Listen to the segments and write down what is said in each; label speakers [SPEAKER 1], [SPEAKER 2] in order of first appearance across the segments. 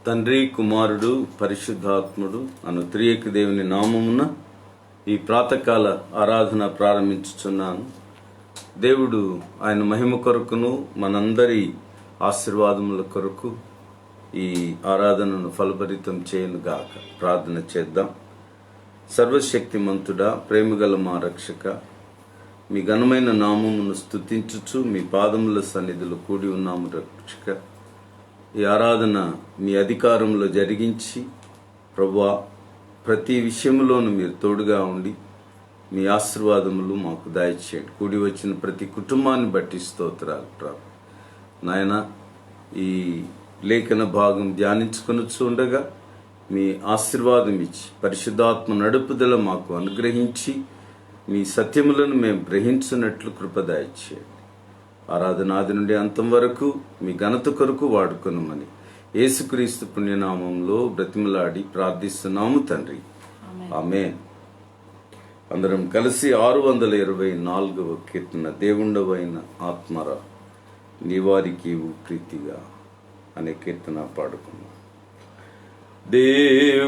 [SPEAKER 1] తండ్రి, కుమారుడు, పరిశుద్ధాత్ముడు అను త్రియేక దేవుని నామమున ఈ ప్రాతకాల ఆరాధన ప్రారంభించుచున్నాను. దేవుడు ఆయన మహిమ కొరకును మనందరి ఆశీర్వాదముల కొరకు ఈ ఆరాధనను ఫలభరితం చేయనుగాక. ప్రార్థన చేద్దాం. సర్వశక్తిమంతుడా, ప్రేమగల మా రక్షక, మీ ఘనమైన నామమును స్తుతించుచు మీ పాదముల సన్నిధిలో కూడి ఉన్నాము రక్షక. ఈ ఆరాధన మీ అధికారంలో జరిగించి ప్రభువా, ప్రతి విషయంలోనూ మీరు తోడుగా ఉండి మీ ఆశీర్వాదములు మాకు దయచేయండి. కూడి వచ్చిన ప్రతి కుటుంబాన్ని బట్టి స్తోత్రాలు ప్రభు. నాయన, ఈ లేఖన భాగం ధ్యానించుకొనొచ్చు ఉండగా మీ ఆశీర్వాదం ఇచ్చి పరిశుద్ధాత్మ నడుపుదల మాకు అనుగ్రహించి మీ సత్యములను మేము గ్రహించున్నట్లు కృప దయచేయండి. ఆరాధనాది నుండి అంతం వరకు మీ ఘనత కొరకు వాడుకొనుమని యేసుక్రీస్తు పుణ్యనామంలో బ్రతిమలాడి ప్రార్థిస్తున్నాము తండ్రి, ఆమేన్. అందరం కలిసి 624వ కీర్తన, దేవుండవైన ఆత్మరా నీవారికి ప్రీతిగా అనే కీర్తన పాడుకున్నాం. దేవుండవైన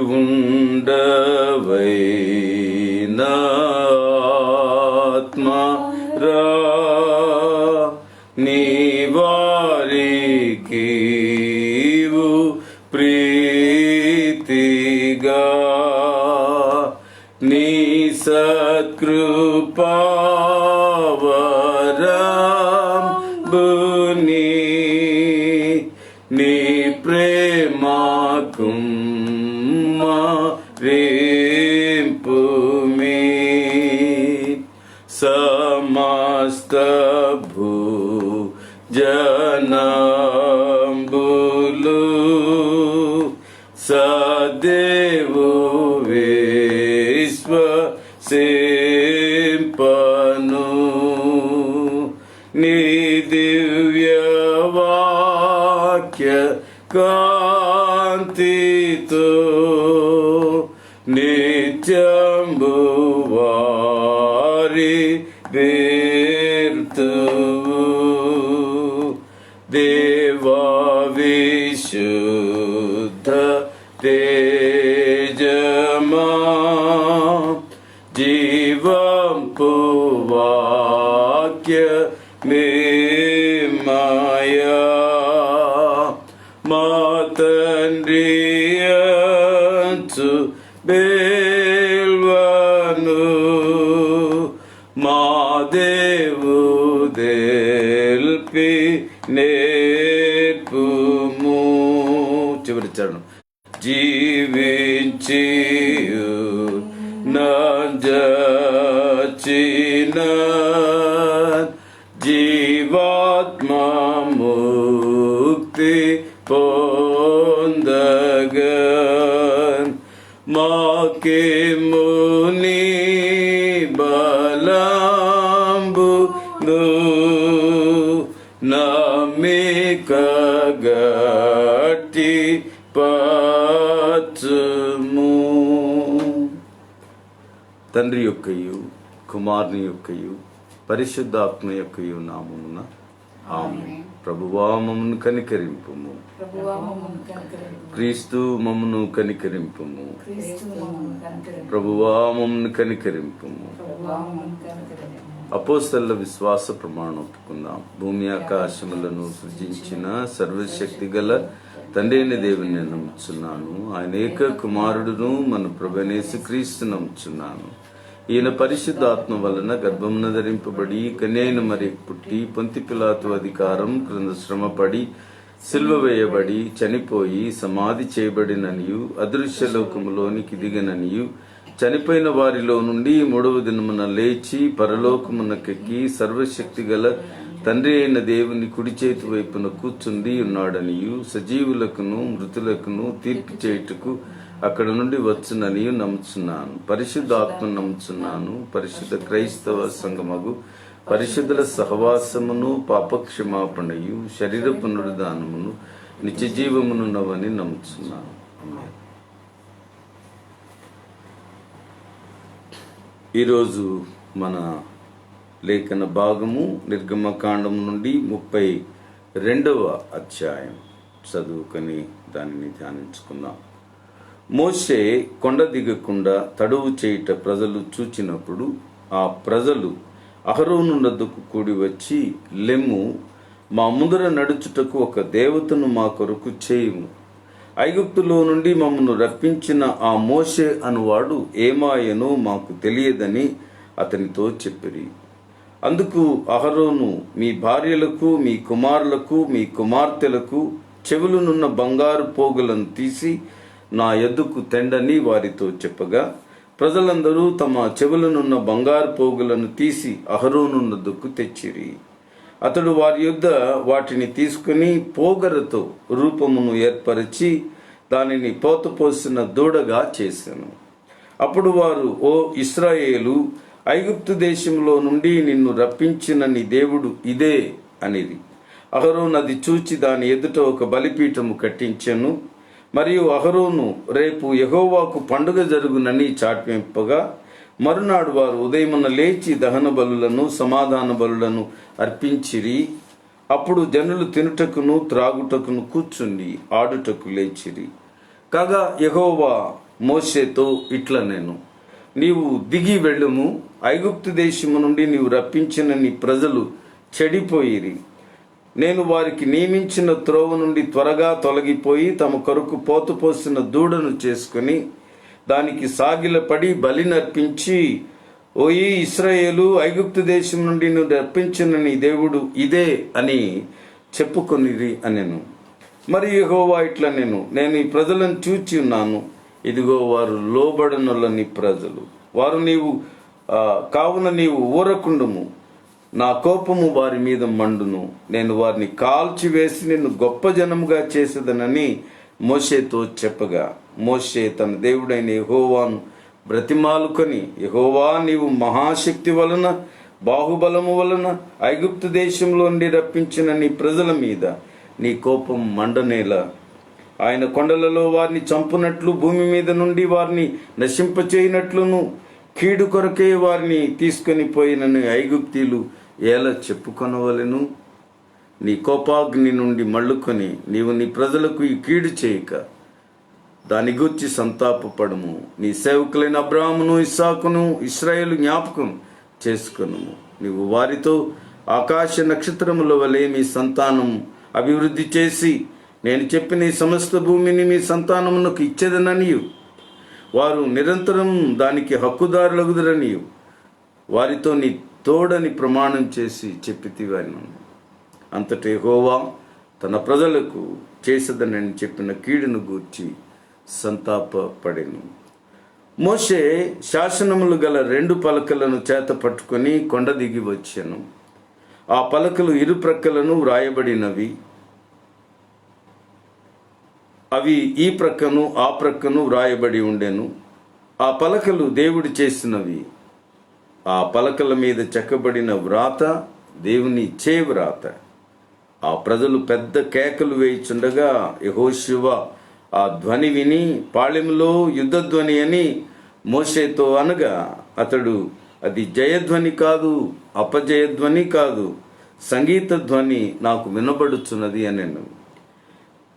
[SPEAKER 1] ఆత్మరా నీవారికి ప్రీతిగా నీ సత్కృపావరంబుని నీ ప్రేమకు రేంపుమి సమస్త జనంబులు సదేవు విశ్వసింపను నీ దివ్య వాక్య కాంతితో నిత్యంబు వారి వేర్తువు దేవా విశుద్ధ తేజమా జీవంపు వాక్య మేమయా మా తండ్రియంచు బేల్వను మా దేవు దేల్పి నేర్పుము. చివరి చరణం. జీవించి నంజచిన జీవాత్మ ముక్తి పొందగన్ మాకేముని బలంబును నమ్మిక గట్టి పచ్చుము. తండ్రి యొక్కయు కుమారుని యొక్కయు పరిశుద్ధాత్మ యొక్కయు నామమున ఆమేన్. ప్రభువా మమ్మను కనికరింపుము. క్రీస్తు మమ్మను కనికరింపుము. ప్రభువా మమ్మను కనికరింపుము. అపోస్తలుల విశ్వాస ప్రమాణం ఒప్పుకుందాం. భూమి ఆకాశములను సృజించిన సర్వశక్తి గల తండ్రి అయిన దేవుని నమ్ముచున్నాను. ఆయన ఏక కుమారుడును మన ప్రభువైన యేసుక్రీస్తు నమ్ముచున్నాను. ఈయన పరిశుద్ధాత్మ వలన గర్భమున ధరింపబడి కన్యైన మరి పుట్టి పొంతి పిలాతు అధికారం క్రింద శ్రమపడి సిలువ వేయబడి చనిపోయి సమాధి చేయబడిననియు అదృశ్య లోకములోనికి దిగననియు చనిపోయిన వారిలో నుండి 3వ దినమున లేచి పరలోకమునకెక్కి సర్వశక్తి గల తండ్రి అయిన దేవుని కుడి చేతి వైపున కూర్చుండి ఉన్నాడనియు సజీవులకును మృతులకును తీర్పు చేయుటకు అక్కడ నుండి వచ్చునని నమ్ముచున్నాను. పరిశుద్ధాత్మ నమ్ముచున్నాను. పరిశుద్ధ క్రైస్తవ సంఘమగు పరిశుద్ధుల సహవాసమును పాపక్షమాపణయు శరీర పునరుద్ధానమును నిత్య జీవమును నవని నమ్ముచున్నాను. ఈరోజు మన లేఖన భాగము నిర్గమకాండం నుండి 32వ అధ్యాయం చదువుకొని దానిని ధ్యానించుకుందాం. మోషే కొండ దిగకుండా తడువు చేయుట ప్రజలు చూచినప్పుడు ఆ ప్రజలు అహరోను నద్దకు కూడి వచ్చి, లెమ్ము, మా ముందర నడుచుటకు ఒక దేవతను మా కొరకు చేయుము. ఐగుప్తులో నుండి మమ్మను రప్పించిన ఆ మోషే అనువాడు ఏమాయనో మాకు తెలియదని అతనితో చెప్పిరి. అందుకు అహరోను, మీ భార్యలకు, మీ కుమారులకు, మీ కుమార్తెలకు చెవులనున్న బంగారు పోగులను తీసి నా యొద్దకు తెండని వారితో చెప్పగా, ప్రజలందరూ తమ చెవులనున్న బంగారు పోగులను తీసి అహరోను నద్దకు తెచ్చిరి. అతడు వారి యొద్ద వాటిని తీసుకుని పోగరతో రూపమును ఏర్పరిచి దానిని పోతపోసిన దూడగా చేశాను. అప్పుడు వారు, ఓ ఇశ్రాయేలు, ఐగుప్తు దేశంలో నుండి నిన్ను రప్పించిన నీ దేవుడు ఇదే అనిది. అహరోను అది చూచి దాని ఎదుట ఒక బలిపీఠము కట్టించెను. మరియు అహరోను రేపు యెహోవాకు పండుగ జరుగునని చాటింపగా, మరునాడు వారు ఉదయమున లేచి దహన బలులను సమాధాన బలులను అర్పించిరి. అప్పుడు జనులు తినుటకును త్రాగుటకును కూర్చుండి ఆడుటకు లేచిరి. కాగా యెహోవా మోషేతో ఇట్లనెను, నీవు దిగి వెళ్ళుము, ఐగుప్తు దేశము నుండి నీవు రప్పించిన నీ ప్రజలు చెడిపోయిరి. నేను వారికి నియమించిన త్రోవ నుండి త్వరగా తొలగిపోయి తమ కొరకు పోతుపోసిన దూడను చేసుకుని దానికి సాగిలపడి బలినర్పించి, ఓయి ఇశ్రాయేలు, ఐగుప్తు దేశం నుండి నువ్వు రప్పించిన నీ దేవుడు ఇదే అని చెప్పుకొనిరి అనెను. మరి యెహోవా ఇట్లా నేను ఈ ప్రజలను చూచి ఉన్నాను. ఇదిగో వారు లోబడనులని ప్రజలు. వారు కావున నీవు ఊరకుండుము, నా కోపము వారి మీద మండును. నేను వారిని కాల్చివేసి నిన్ను గొప్ప జనముగా చేసేదనని మోషేతో చెప్పగా, మోషే తన దేవుడైన యెహోవాను బ్రతిమాలుకొని, యెహోవా, నీవు మహాశక్తి వలన బాహుబలము వలన ఐగుప్తు దేశంలో నుండి రప్పించిన నీ ప్రజల మీద నీ కోపం మండనేలా. ఆయన కొండలలో వారిని చంపునట్లు, భూమి మీద నుండి వారిని నశింపచేయనట్లును, కీడు కొరకే వారిని తీసుకొని పోయినని ఐగుప్తీలు ఎలా చెప్పుకొనవలెను? నీ కోపాగ్ని నుండి మళ్ళుకొని నీవు నీ ప్రజలకు ఈ కీడు చేయక దాని గూర్చి సంతాపపడము. నీ సేవకులైన అబ్రాహామును, ఇస్సాకును, ఇశ్రాయేలు జ్ఞాపకం చేసుకొనుము. నీవు వారితో ఆకాశ నక్షత్రముల వలె మీ సంతానం అభివృద్ధి చేసి నేను చెప్పిన ఈ సమస్త భూమిని మీ సంతానమునకు ఇచ్చేదననియు, వారు నిరంతరం దానికి హక్కుదారులగుదరనియు వారితో నీ తోడని ప్రమాణం చేసి చెప్పితివాను. అంతటి యెహోవా తన ప్రజలకు చేసేదనని చెప్పిన కీడును గూర్చి సంతాపపడెను. మోషే శాసనములు గల 2 పలకలను చేత పట్టుకొని కొండ దిగి వచ్చాను. ఆ పలకలు ఇరుప్రక్కలను వ్రాయబడినవి. అవి ఈ ప్రక్కను ఆ ప్రక్కను వ్రాయబడి ఉండెను. ఆ పలకలు దేవుడు చేసినవి. ఆ పలకల మీద చెక్కబడిన వ్రాత దేవుని వ్రాత. ఆ ప్రజలు పెద్ద కేకలు వేయిచుండగా యెహోషువ ఆ ధ్వని విని, పాళెములో యుద్ధధ్వని అని మోషేతో అనగా, అతడు, అది జయధ్వని కాదు, అపజయధ్వని కాదు, సంగీత ధ్వని నాకు వినబడుచున్నది అనెను.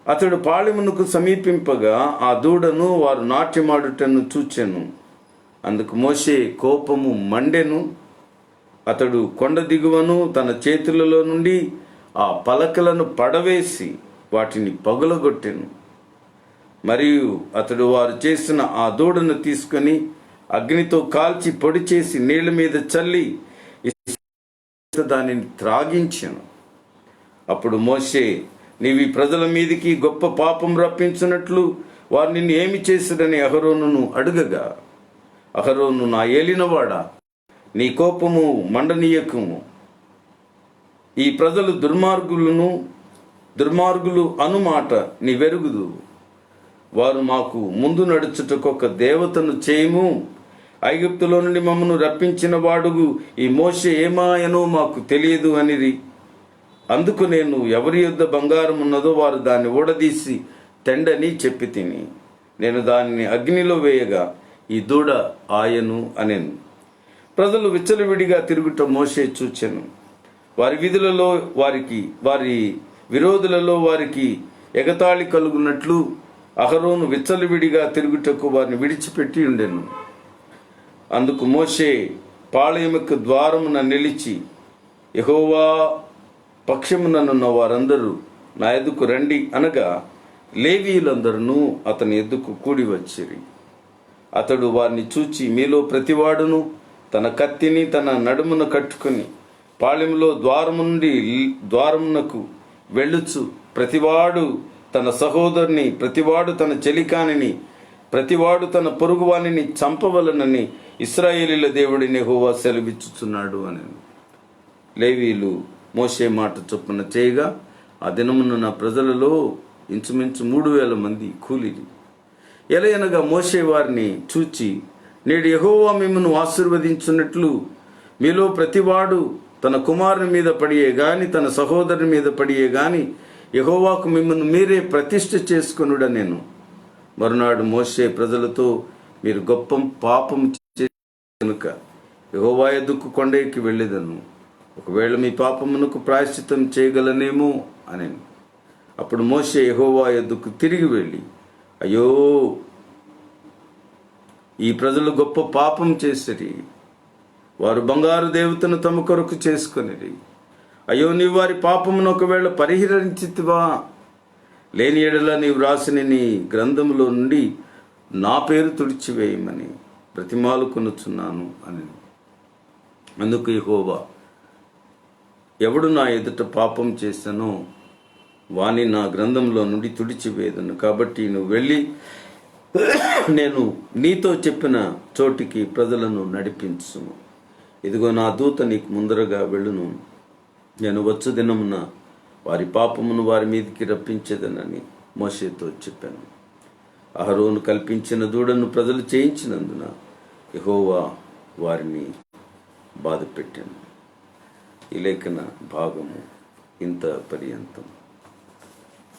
[SPEAKER 1] అతడు పాళెమునకు సమీపింపగా ఆ దూడను వారు నాట్యమాడుటను చూచెను. అందుకు మోషే కోపము మండెను. అతడు కొండ దిగువను తన చేతులలో నుండి ఆ పలకలను పడవేసి వాటిని పగులగొట్టెను. మరియు అతడు వారు చేసిన ఆ దూడను తీసుకొని అగ్నితో కాల్చి పొడి చేసి నీళ్ల మీద చల్లి దానిని త్రాగించెను. అప్పుడు మోషే, నీవు ఈ ప్రజల మీదికి గొప్ప పాపం రప్పించినట్లు వారు నిన్ను ఏమి చేశారని అహరోనును అడుగగా, అహరోను, నా ఏలినవాడా, నీ కోపము మండనీయకము. ఈ ప్రజలు దుర్మార్గులు అనుమాట నీవెరుగుదు. వారు మాకు ముందు నడుచుటకొక దేవతను చేయము. ఐగుప్తులో నుండి మమ్మను రప్పించిన వాడుగు ఈ మోషే ఏమాయనో మాకు తెలియదు అనిరి. అందుకు నేను ఎవరి యొద్ద బంగారం ఉన్నదో వారు దాన్ని ఊడదీసి తెండని చెప్పి తిని, నేను దానిని అగ్నిలో వేయగా ఈ దూడ ఆయను అనెను. ప్రజలు విచ్చలవిడిగా తిరుగుట మోషే చూచెను. వారి విధులలో వారి విరోధులలో వారికి ఎగతాళి కలుగునట్లు అహరోను విచ్చలవిడిగా తిరుగుటకు వారిని విడిచిపెట్టి ఉండెను. అందుకు మోషే పాళయముకు ద్వారమున నిలిచి, యెహోవా పక్షముననున్న వారందరూ నా ఎద్దుకు రండి అనగా లేవీయులందరూ అతని ఎద్దుకు కూడి వచ్చిరి. అతడు వారిని చూచి, మీలో ప్రతివాడును తన కత్తిని తన నడుమున కట్టుకుని పాళెంలో ద్వారము నుండి ద్వారమునకు వెళ్ళుచు ప్రతివాడు తన సహోదరుని, ప్రతివాడు తన చెలికానిని, ప్రతివాడు తన పొరుగువానిని చంపవలనని ఇశ్రాయేలీల దేవుడిని యెహోవా సెలవిచ్చుచున్నాడు అని. లేవీయులు మోషే మాట చొప్పున చేయగా ఆ దినమున నా ప్రజలలో ఇంచుమించు 3,000 మంది కూలిరి. ఎలయనగా మోషే వారిని చూచి, నేడు యెహోవా మిమ్మును ఆశీర్వదించున్నట్లు మీలో ప్రతివాడు తన కుమారుని మీద పడియే గాని తన సహోదరుని మీద పడియే గాని యెహోవాకు మిమ్మల్ని మీరే ప్రతిష్ఠ చేసుకొనుడా నేను. మరునాడు మోషే ప్రజలతో, మీరు గొప్ప పాపం చేసి కనుక యెహోవా ఎద్దుకు కొండ ఎక్కి వెళ్ళేదను. ఒకవేళ మీ పాపమునకు ప్రాయశ్చిత్తం చేయగలనేమో అని. అప్పుడు మోషే యెహోవా ఎద్దుకు తిరిగి వెళ్ళి, అయ్యో, ఈ ప్రజలు గొప్ప పాపం చేసిరి. వారు బంగారు దేవతను తమ కొరకు చేసుకొనిరి. అయ్యో, నీవు వారి పాపమును ఒకవేళ పరిహరించితివా? లేని ఎడల నీవు రాసిన నీ గ్రంథములో నుండి నా పేరు తుడిచివేయమని బ్రతిమాలుకొనుచున్నాను అని. అందుకు యెహోవా, ఎవడు నా ఎదుట పాపం చేశానో వాని నా గ్రంథంలో నుండి తుడిచివేదను. కాబట్టి నువ్వు వెళ్ళి నేను నీతో చెప్పిన చోటికి ప్రజలను నడిపించు. ఇదిగో నా దూత నీకు ముందరగా వెళ్ళును. నేను వచ్చు దినమున వారి పాపమును వారి మీదకి రప్పించేదనని మోషేతో చెప్పాను. అహరోను కల్పించిన దూడను ప్రజలు చేయించినందున యెహోవా వారిని బాధ పెట్టాను. ఈ లేఖన భాగము ఇంత పర్యంతం.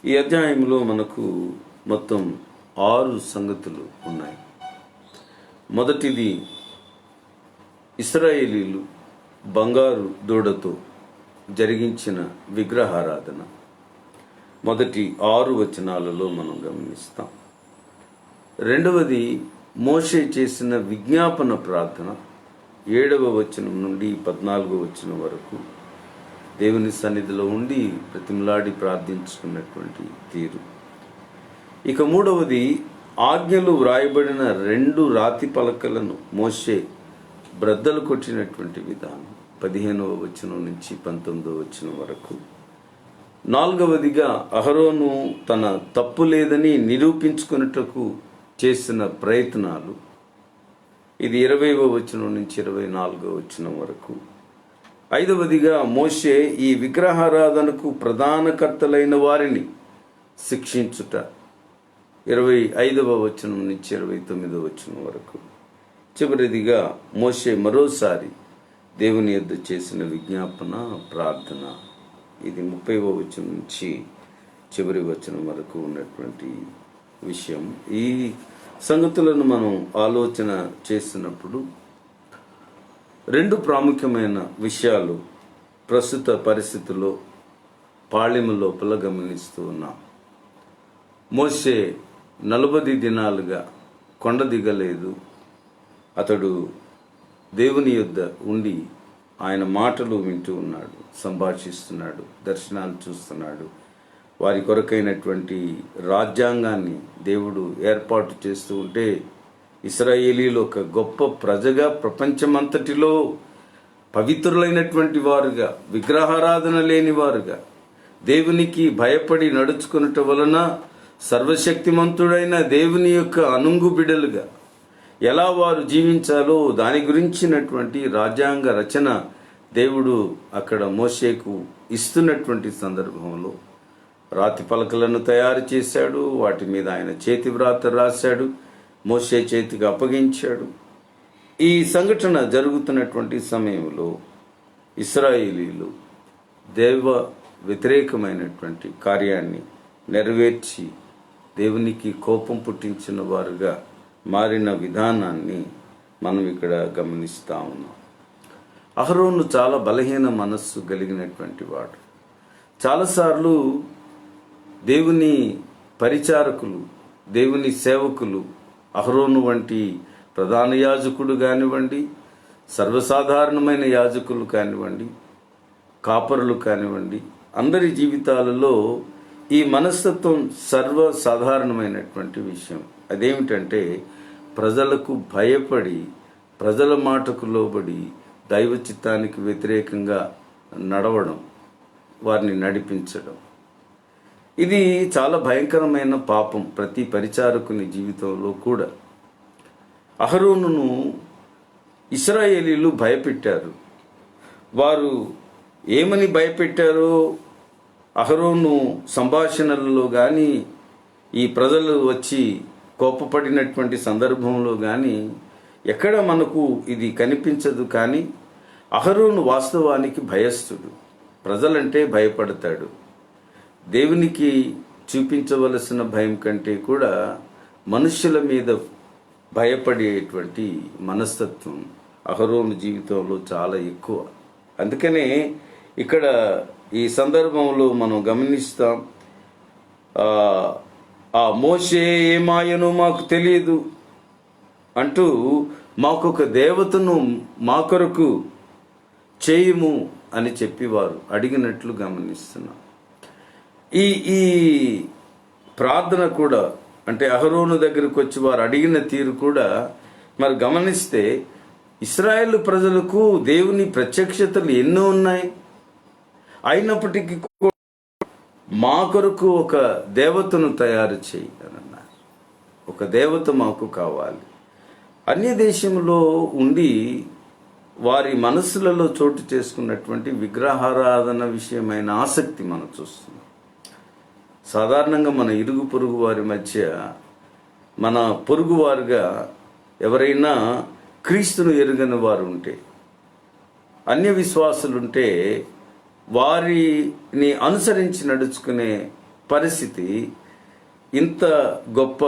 [SPEAKER 1] ఈ అధ్యాయంలో మనకు మొత్తం 6 సంగతులు ఉన్నాయి. మొదటిది, ఇశ్రాయేలీలు బంగారు దూడతో జరిగించిన విగ్రహారాధన. మొదటి 6 వచనాలలో మనం గమనిస్తాం. రెండవది, మోషే చేసిన విజ్ఞాపన ప్రార్థన 7వ వచనం నుండి 14వ వచనం వరకు దేవుని సన్నిధిలో ఉండి ప్రతిమలాడి ప్రార్థించుకున్నటువంటి తీరు. ఇక మూడవది, ఆజ్ఞలు వ్రాయబడిన 2 రాతి పలకలను మోషే బ్రద్దలు కొట్టినటువంటి విధానం 15వ వచనం నుంచి 19వ వచనం వరకు. నాలుగవదిగా, అహరోను తన తప్పు లేదని నిరూపించుకున్నట్లకు చేసిన ప్రయత్నాలు. ఇది 20వ వచనం నుంచి 24వ వచనం వరకు. ఐదవదిగా, మోషే ఈ విగ్రహారాధనకు ప్రధానకర్తలైన వారిని శిక్షించుట 25వ వచనం నుంచి 29వ వచనం వరకు. చివరిదిగా, మోషే మరోసారి దేవుని యొద్ద చేసిన విజ్ఞాపన ప్రార్థన. ఇది 30వ వచనం నుంచి చివరి వచనం వరకు ఉన్నటువంటి విషయం. ఈ సంగతులను మనం ఆలోచన చేసినప్పుడు 2 ప్రాముఖ్యమైన విషయాలు ప్రస్తుత పరిస్థితుల్లో పాళెము లోపల గమనిస్తూ ఉన్నాం. మోషే 40 దినాలుగా కొండ దిగలేదు. అతడు దేవుని యొద్ద ఉండి ఆయన మాటలు వింటూ ఉన్నాడు, సంభాషిస్తున్నాడు, దర్శనాలు చూస్తున్నాడు. వారి కొరకైనటువంటి రాజ్యాంగాన్ని దేవుడు ఏర్పాటు చేస్తూ ఉంటే ఇశ్రాయేలీలు ఒక గొప్ప ప్రజగా, ప్రపంచమంతటిలో పవిత్రులైనటువంటి వారుగా, విగ్రహారాధన లేని వారుగా, దేవునికి భయపడి నడుచుకున్నట వలన సర్వశక్తిమంతుడైన దేవుని యొక్క అనుంగు బిడలుగా ఎలా వారు జీవించాలో దాని గురించినటువంటి రాజ్యాంగ రచన దేవుడు అక్కడ మోషేకు ఇస్తున్నటువంటి సందర్భంలో రాతి పలకలను తయారు చేశాడు. వాటి మీద ఆయన చేతి వ్రాత రాశాడు, మోషే చేతికి అప్పగించాడు. ఈ సంఘటన జరుగుతున్నటువంటి సమయంలో ఇశ్రాయేలీలు దేవ వ్యతిరేకమైనటువంటి కార్యాన్ని నెరవేర్చి దేవునికి కోపం పుట్టించిన వారుగా మారిన విధానాన్ని మనం ఇక్కడ గమనిస్తూ ఉన్నాం. అహరోను చాలా బలహీన మనస్సు కలిగినటువంటి వాడు. చాలాసార్లు దేవుని పరిచారకులు, దేవుని సేవకులు, అహరోను వంటి ప్రధాన యాజకుడు కానివ్వండి, సర్వసాధారణమైన యాజకులు కానివ్వండి, కాపరులు కానివ్వండి, అందరి జీవితాలలో ఈ మనస్తత్వం సర్వసాధారణమైనటువంటి విషయం. అదేమిటంటే ప్రజలకు భయపడి, ప్రజల మాటకు లోబడి, దైవ చిత్తానికి వ్యతిరేకంగా నడవడం, వారిని నడిపించడం. ఇది చాలా భయంకరమైన పాపం ప్రతి పరిచారకుని జీవితంలో కూడా. అహరోనును ఇశ్రాయేలీలు భయపెట్టారు. వారు ఏమని భయపెట్టారో అహరోను సంభాషణలలో కానీ, ఈ ప్రజలు వచ్చి కోపపడినటువంటి సందర్భంలో కానీ ఎక్కడ మనకు ఇది కనిపించదు. కానీ అహరోను వాస్తవానికి భయస్థుడు. ప్రజలంటే భయపడతాడు. దేవునికి చూపించవలసిన భయం కంటే కూడా మనుష్యుల మీద భయపడేటువంటి మనస్తత్వం అహరోను జీవితంలో చాలా ఎక్కువ. అందుకనే ఇక్కడ ఈ సందర్భంలో మనం గమనిస్తాం, ఆ మోషే ఏమాయనో మాకు తెలియదు అంటూ మాకొక దేవతను మా కొరకు చేయుము అని చెప్పి వారు అడిగినట్లు గమనిస్తున్నాం. ఈ ప్రార్థన కూడా, అంటే అహరోను దగ్గరకు వచ్చి వారు అడిగిన తీరు కూడా మరి గమనిస్తే, ఇశ్రాయేలు ప్రజలకు దేవుని ప్రత్యక్షతలు ఎన్నో ఉన్నాయి. అయినప్పటికీ మా కొరకు ఒక దేవతను తయారు చేయి అని అన్నారు. ఒక దేవత మాకు కావాలి. అన్య దేశంలో ఉండి వారి మనస్సులలో చోటు చేసుకున్నటువంటి విగ్రహారాధన విషయమైన ఆసక్తి మనం చూస్తున్నాం. సాధారణంగా మన ఇరుగు పొరుగు వారి మధ్య, మన పొరుగువారుగా ఎవరైనా క్రీస్తును ఎరుగని వారు ఉంటే, అన్య విశ్వాసులుంటే, వారిని అనుసరించి నడుచుకునే పరిస్థితి ఇంత గొప్ప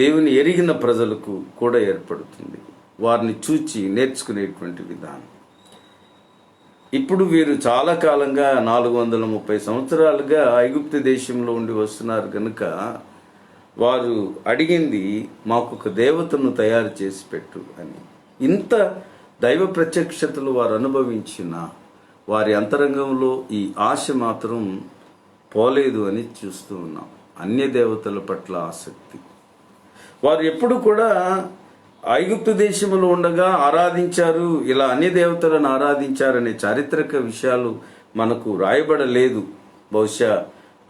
[SPEAKER 1] దేవుని ఎరిగిన ప్రజలకు కూడా ఏర్పడుతుంది. వారిని చూచి నేర్చుకునేటువంటి విధానం. ఇప్పుడు వీరు చాలా కాలంగా 430 సంవత్సరాలుగా ఐగుప్తు దేశంలో ఉండి వస్తున్నారు కనుక వారు అడిగింది మాకు ఒక దేవతను తయారు చేసి పెట్టు అని. ఇంత దైవ ప్రత్యక్షతలు వారు అనుభవించిన వారి అంతరంగంలో ఈ ఆశ మాత్రం పోలేదు అని చూస్తూ ఉన్నాం. అన్య దేవతల పట్ల ఆసక్తి. వారు ఎప్పుడు కూడా ఐగుప్తు దేశంలో ఉండగా ఆరాధించారు, ఇలా అన్య దేవతలను ఆరాధించారనే చారిత్రక విషయాలు మనకు రాయబడలేదు. బహుశా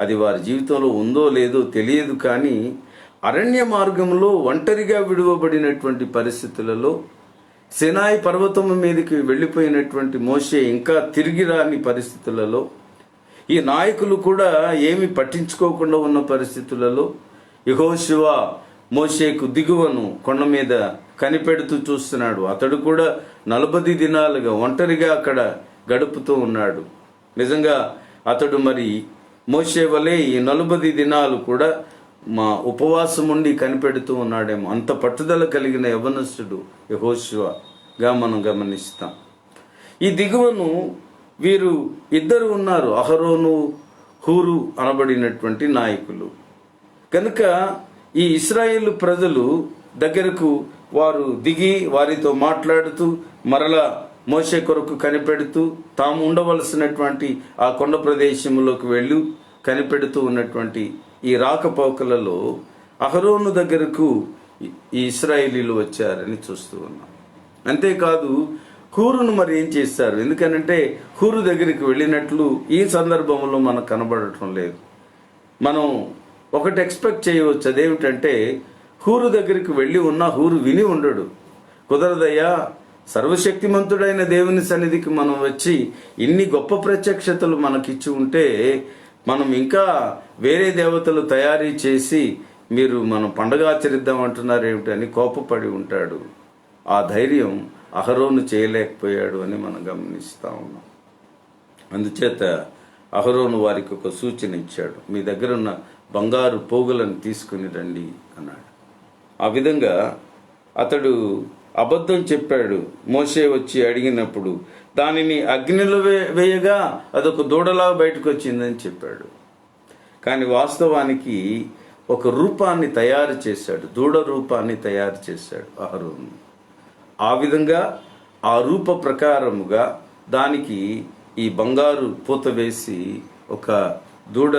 [SPEAKER 1] అది వారి జీవితంలో ఉందో లేదో తెలియదు. కానీ అరణ్య మార్గంలో ఒంటరిగా విడువబడినటువంటి పరిస్థితులలో, సినాయి పర్వతం మీదకి వెళ్ళిపోయినటువంటి మోషే ఇంకా తిరిగి రాని పరిస్థితులలో, ఈ నాయకులు కూడా ఏమి పట్టించుకోకుండా ఉన్న పరిస్థితులలో యెహోషువ మోషేకు దిగువను కొండ మీద కనిపెడుతూ చూస్తున్నాడు. అతడు కూడా 40 దినాలుగా ఒంటరిగా అక్కడ గడుపుతూ ఉన్నాడు. నిజంగా అతడు మరి మోషే వలె ఈ 40 దినాలు కూడా ఉపవాసం ఉండి కనిపెడుతూ ఉన్నాడేమో. అంత పట్టుదల కలిగిన యవ్వనస్తుడు యెహోషువగా మనం గమనిస్తాం. ఈ దిగువను వీరు ఇద్దరు ఉన్నారు, అహరోను, హూరు అనబడినటువంటి నాయకులు. కనుక ఈ ఇశ్రాయేలు ప్రజలు దగ్గరకు వారు దిగి వారితో మాట్లాడుతూ, మరలా మోషే కొరకు కనిపెడుతూ, తాము ఉండవలసినటువంటి ఆ కొండ ప్రదేశంలోకి వెళ్ళి కనిపెడుతూ ఉన్నటువంటి ఈ రాకపోకలలో అహరోను దగ్గరకు ఈ ఇశ్రాయేలీలు వచ్చారని చూస్తూ ఉన్నాం. అంతేకాదు హూరును మరి ఏం చేస్తారు? ఎందుకనంటే హూరు దగ్గరికి వెళ్ళినట్లు ఈ సందర్భంలో మనకు కనబడటం లేదు. మనం ఒకటి ఎక్స్పెక్ట్ చేయవచ్చు. అదేమిటంటే హూరు దగ్గరికి వెళ్ళి ఉన్నా హూరు విని ఉండడు. కుదరదయ్యా, సర్వశక్తిమంతుడైన దేవుని సన్నిధికి మనం వచ్చి ఇన్ని గొప్ప ప్రత్యక్షతలు మనకిచ్చి ఉంటే మనం ఇంకా వేరే దేవతలు తయారీ చేసి మీరు మనం పండగ ఆచరిద్దాం అంటున్నారు ఏమిటని కోపపడి ఉంటాడు. ఆ ధైర్యం అహరోను చేయలేకపోయాడు అని మనం గమనిస్తా ఉన్నాం. అందుచేత అహరోను వారికి ఒక సూచన ఇచ్చాడు, మీ దగ్గర ఉన్న బంగారు పోగులను తీసుకుని రండి అన్నాడు. ఆ విధంగా అతడు అబద్ధం చెప్పాడు. మోషే వచ్చి అడిగినప్పుడు దానిని అగ్నిలో వేయగా అదొక దూడలా బయటకు వచ్చిందని చెప్పాడు. కానీ వాస్తవానికి ఒక రూపాన్ని తయారు చేశాడు, దూడ రూపాన్ని తయారు చేశాడు అహరోను. ఆ విధంగా ఆ రూప ప్రకారముగా దానికి ఈ బంగారు పూత వేసి ఒక దూడ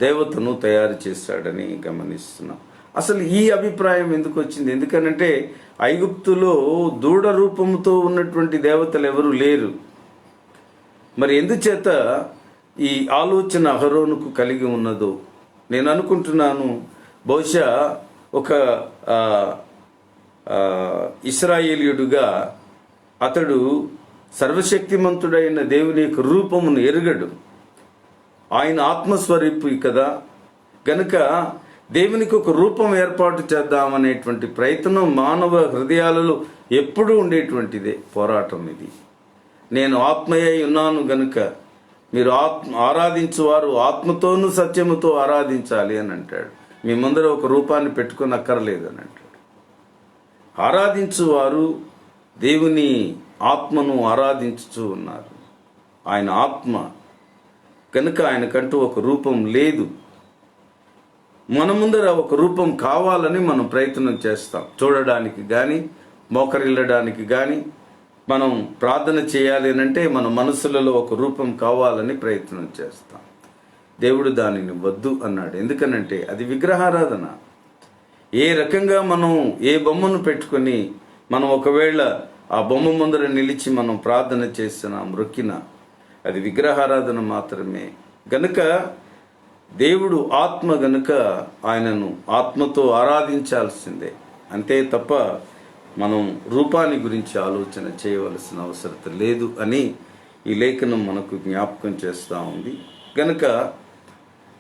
[SPEAKER 1] దేవతను తయారు చేశాడని గమనిస్తున్నాం. అసలు ఈ అభిప్రాయం ఎందుకు వచ్చింది? ఎందుకనంటే ఐగుప్తులో దూడ రూపంతో ఉన్నటువంటి దేవతలు ఎవరు లేరు. మరి ఎందుచేత ఈ ఆలోచన అహరోనుకు కలిగి ఉన్నదో నేను అనుకుంటున్నాను. బహుశా ఒక ఇశ్రాయేలీయుడుగా అతడు సర్వశక్తిమంతుడైన దేవుని యొక్క రూపమును ఎరుగడు. ఆయన ఆత్మస్వరూపి కదా, గనుక దేవునికి ఒక రూపం ఏర్పాటు చేద్దామనేటువంటి ప్రయత్నం మానవ హృదయాలలో ఎప్పుడూ ఉండేటువంటిదే పోరాటం ఇది. నేను ఆత్మయై ఉన్నాను గనుక మీరు ఆరాధించువారు ఆత్మతోనూ సత్యముతో ఆరాధించాలి అని అంటాడు. మీ ముందర ఒక రూపాన్ని పెట్టుకొని అక్కర్లేదు అని అంటాడు. ఆరాధించువారు దేవుని ఆత్మను ఆరాధించుతూ ఉన్నారు. ఆయన ఆత్మ కనుక ఆయనకంటూ ఒక రూపం లేదు. మన ముందర ఒక రూపం కావాలని మనం ప్రయత్నం చేస్తాం. చూడడానికి కానీ, మోకరిల్లడానికి కానీ, మనం ప్రార్థన చేయాలి అంటే మన మనసులలో ఒక రూపం కావాలని ప్రయత్నం చేస్తాం. దేవుడు దానిని వద్దు అన్నాడు. ఎందుకనంటే అది విగ్రహారాధన. ఏ రకంగా మనం ఏ బొమ్మను పెట్టుకొని మనం ఒకవేళ ఆ బొమ్మ ముందర నిలిచి మనం ప్రార్థన చేసినా మొక్కినా అది విగ్రహారాధన మాత్రమే. గనుక దేవుడు ఆత్మ గనుక ఆయనను ఆత్మతో ఆరాధించాల్సిందే, అంతే తప్ప మనం రూపాన్ని గురించి ఆలోచన చేయవలసిన అవసరం లేదు అని ఈ లేఖనం మనకు జ్ఞాపకం చేస్తూ ఉంది. గనుక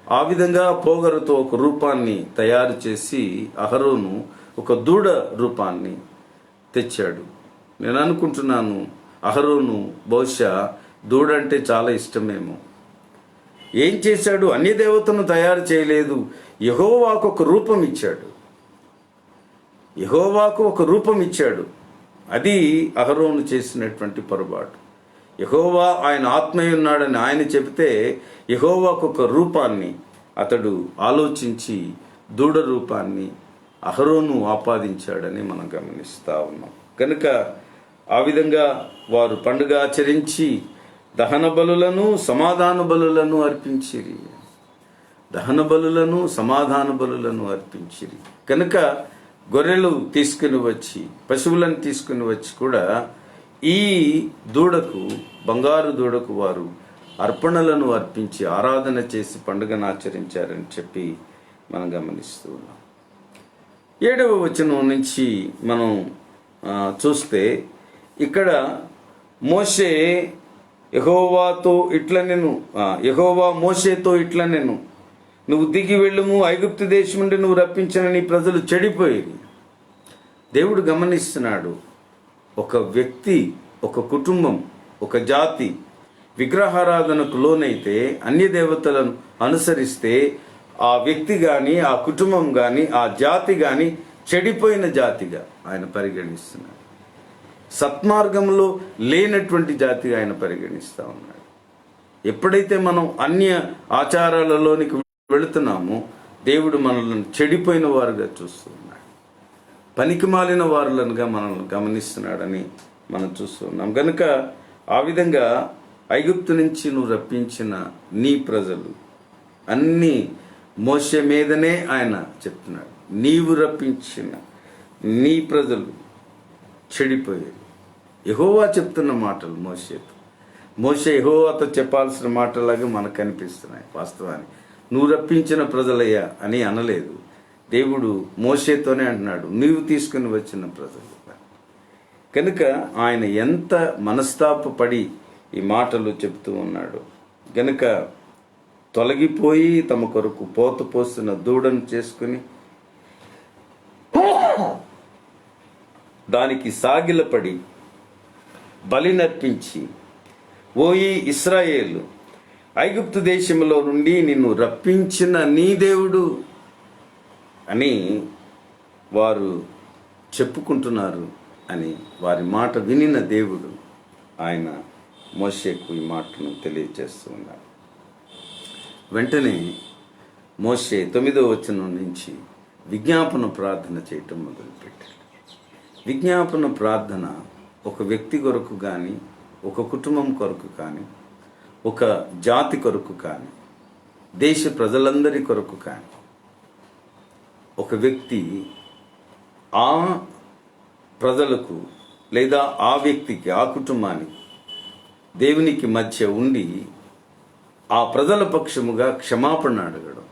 [SPEAKER 1] ఆ విధంగా పోగరుతో ఒక రూపాన్ని తయారు చేసి అహరోను ఒక దూడ రూపాన్ని తెచ్చాడు. నేను అనుకుంటున్నాను అహరోను బహుశా దూడ అంటే చాలా ఇష్టమేమో. ఏం చేశాడు? అన్య దేవతను తయారు చేయలేదు, యెహోవాకు ఒక రూపం ఇచ్చాడు. యెహోవాకు ఒక రూపం ఇచ్చాడు. అది అహరోను చేసినటువంటి పొరపాటు. యెహోవా ఆయన ఆత్మయ్య ఉన్నాడని ఆయన చెబితే యెహోవాకు ఒక రూపాన్ని అతడు ఆలోచించి దూడ రూపాన్ని అహరోను ఆపాదించాడని మనం గమనిస్తూ ఉన్నాం. కనుక ఆ విధంగా వారు పండుగ ఆచరించి దహన బలులను సమాధాన బలులను అర్పించిరి. దహన బలులను సమాధాన బలులను అర్పించిరి. కనుక గొర్రెలు తీసుకుని వచ్చి, పశువులను తీసుకుని వచ్చి కూడా ఈ దూడకు, బంగారు దూడకు వారు అర్పణలను అర్పించి ఆరాధన చేసి పండుగను ఆచరించారని చెప్పి మనం గమనిస్తూ ఉన్నాం. 7వ వచనం నుంచి మనం చూస్తే ఇక్కడ మోషే యెహోవాతో ఇట్లనెను, యెహోవా మోషేతో ఇట్లనెను, నువ్వు దిగి వెళ్ళుము, ఐగుప్తు దేశం నుండి నువ్వు రప్పించిన నీ ప్రజలు చెడిపోయి. దేవుడు గమనిస్తున్నాడు, ఒక వ్యక్తి, ఒక కుటుంబం, ఒక జాతి విగ్రహారాధనకు లోనైతే, అన్య దేవతలను అనుసరిస్తే ఆ వ్యక్తి కానీ, ఆ కుటుంబం కానీ, ఆ జాతి కానీ చెడిపోయిన జాతిగా ఆయన పరిగణిస్తున్నాడు. సత్మార్గంలో లేనటువంటి జాతిగా ఆయన పరిగణిస్తూ ఉన్నాడు. ఎప్పుడైతే మనం అన్య ఆచారాలలోనికి వెళుతున్నామో దేవుడు మనల్ని చెడిపోయిన వారుగా చూస్తున్నాడు, పనికి మాలిన వారులనుగా మనల్ని గమనిస్తున్నాడని మనం చూస్తున్నాం. కనుక ఆ విధంగా ఐగుప్తు నుంచి నువ్వు రప్పించిన నీ ప్రజలు అన్నీ మోషే మీదనే ఆయన చెప్తున్నాడు. నీవు రప్పించిన నీ ప్రజలు చెడిపోయారు. యెహోవా చెప్తున్న మాటలు మోషే యెహోవాతో చెప్పాల్సిన మాటలాగా మనకు కనిపిస్తున్నాయి. వాస్తవానికి నువ్వు రప్పించిన ప్రజలయ్యా అని అనలేదు. దేవుడు మోషేతోనే అంటున్నాడు, నీవు తీసుకుని వచ్చిన ప్రజలు. కనుక ఆయన ఎంత మనస్తాపపడి ఈ మాటలు చెప్తూ ఉన్నాడు. గనుక తొలగిపోయి తమ కొరకు పోత పోస్తున్న దూడను చేసుకుని దానికి సాగిలపడి బలినర్పించి, ఓయి ఇశ్రాయేలు, ఐగుప్తు దేశంలో నుండి నిన్ను రప్పించిన నీ దేవుడు అని వారు చెప్పుకుంటున్నారు అని వారి మాట వినిన దేవుడు ఆయన మోషేకు ఈ మాటను తెలియజేస్తూ ఉన్నాడు. వెంటనే మోషే 9వ వచనం నుంచి విజ్ఞాపన ప్రార్థన చేయటం మొదలుపెట్టాడు. విజ్ఞాపన ప్రార్థన ఒక వ్యక్తి కొరకు కానీ, ఒక కుటుంబం కొరకు కానీ, ఒక జాతి కొరకు కానీ, దేశ ప్రజలందరి కొరకు కానీ, ఒక వ్యక్తి ఆ ప్రజలకు లేదా ఆ వ్యక్తికి, ఆ కుటుంబానికి, దేవునికి మధ్య ఉండి ఆ ప్రజల పక్షముగా క్షమాపణ అడగడం,